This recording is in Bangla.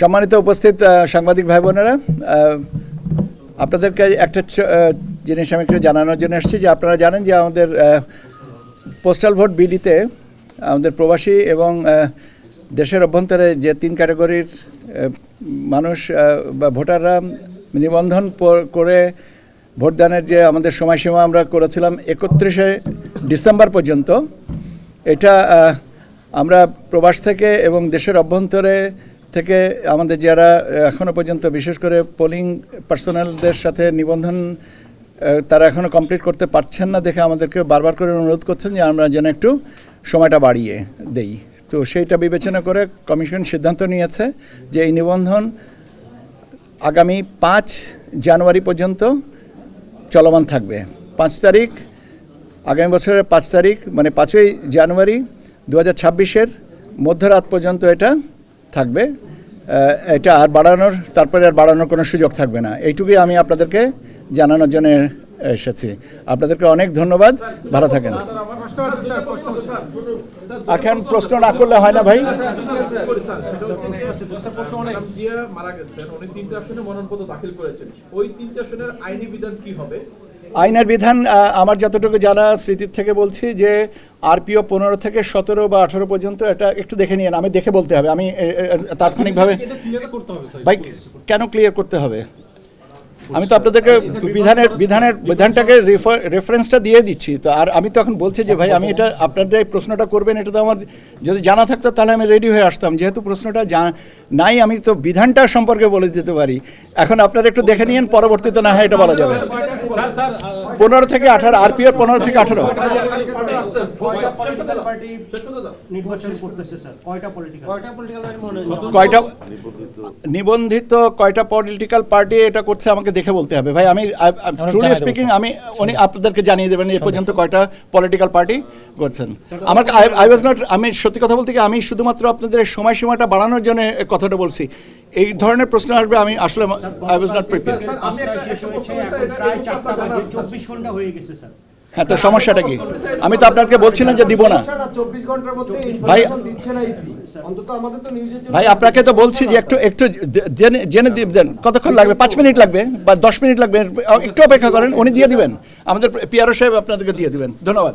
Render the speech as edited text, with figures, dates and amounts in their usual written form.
সম্মানিত উপস্থিত সাংবাদিক ভাই বোনেরা, আপনাদেরকে একটা জিনিস আমি একটু জানানোর জন্য এসেছি যে আপনারা জানেন যে আমাদের পোস্টাল ভোট বিডিতে আমাদের প্রবাসী এবং দেশের অভ্যন্তরে যে 3 ক্যাটাগরির মানুষ বা ভোটাররা নিবন্ধন করে ভোটদানের যে আমাদের সময়সীমা আমরা করেছিলাম 31শে ডিসেম্বর পর্যন্ত, এটা আমরা প্রবাস থেকে এবং দেশের অভ্যন্তরে থেকে আমাদের যারা এখনও পর্যন্ত বিশেষ করে পোলিং পার্সোনালদের সাথে নিবন্ধন তারা এখনও কমপ্লিট করতে পারছেন না দেখে আমাদেরকে বারবার করে অনুরোধ করছেন যে আমরা যেন একটু সময়টা বাড়িয়ে দেই। তো সেইটা বিবেচনা করে কমিশন সিদ্ধান্ত নিয়েছে যে এই নিবন্ধন আগামী 5 জানুয়ারি পর্যন্ত চলমান থাকবে। 5 তারিখ, আগামী বছরের 5 তারিখ মানে 5ই জানুয়ারি 2026-এর মধ্যরাত পর্যন্ত এটা থাকবে। এটা আর তারপরে আর বাড়ানোর কোনো সুযোগ থাকবে না। এইটুকুই আমি আপনাদেরকে জানানোর জন্য এসেছি। আপনাদেরকে অনেক ধন্যবাদ, ভালো থাকেন। এখন প্রশ্ন না করলে হয় না ভাই। আইনের বিধান আমার যতটুকু জানা স্মৃতির থেকে বলছি যে আরপিও 15 থেকে 17 বা 18 পর্যন্ত, এটা একটু দেখে নিন, আমি দেখে বলতে হবে, আমি তাৎক্ষণিকভাবে ভাই কেন ক্লিয়ার করতে হবে? আমি তো আপনাদেরকে বিধানটাকে রেফারেন্সটা দিয়ে দিচ্ছি তো। আর আমি তো এখন বলছি যে ভাই আমি এটা আপনাদের এই প্রশ্নটা করবেন, এটা তো আমার যদি জানা থাকতো তাহলে আমি রেডি হয়ে আসতাম। যেহেতু প্রশ্নটা নাই, আমি তো বিধানটা সম্পর্কে বলে দিতে পারি। এখন আপনারা একটু দেখে নিন, পরবর্তীতে না হয় এটা বলা যাবে। 15 থেকে 18 আরপিও 15 থেকে 18 কয়টা নিবন্ধিত কয়টা পলিটিক্যাল পার্টি এটা করছে আমাকে দেখে বলতে হবে ভাই। আমি ট্রুলি স্পিকিং উনি আপনাদেরকে জানিয়ে দেবেন এ পর্যন্ত কয়টা পলিটিক্যাল পার্টি করছেন। আমার আমি সত্যি কথা বলতে কি আমি শুধুমাত্র আপনাদের সময়সীমাটা বাড়ানোর জন্য কথাটা বলছি। এই ধরনের প্রশ্ন আসবে আমি আসলে আই ওয়াজ নট প্রিপেয়ার্ড। হ্যাঁ, তো সমস্যাটা কি? আমি তো আপনাকে বলছিলাম যে দিব না ভাই। ভাই আপনাকে তো বলছি যে একটু জেনে দেন কতক্ষণ লাগবে, 5 মিনিট লাগবে বা 10 মিনিট লাগবে, একটু অপেক্ষা করেন, উনি দিয়ে দিবেন, আমাদের পিআরও সাহেব আপনাদেরকে দিয়ে দিবেন। ধন্যবাদ।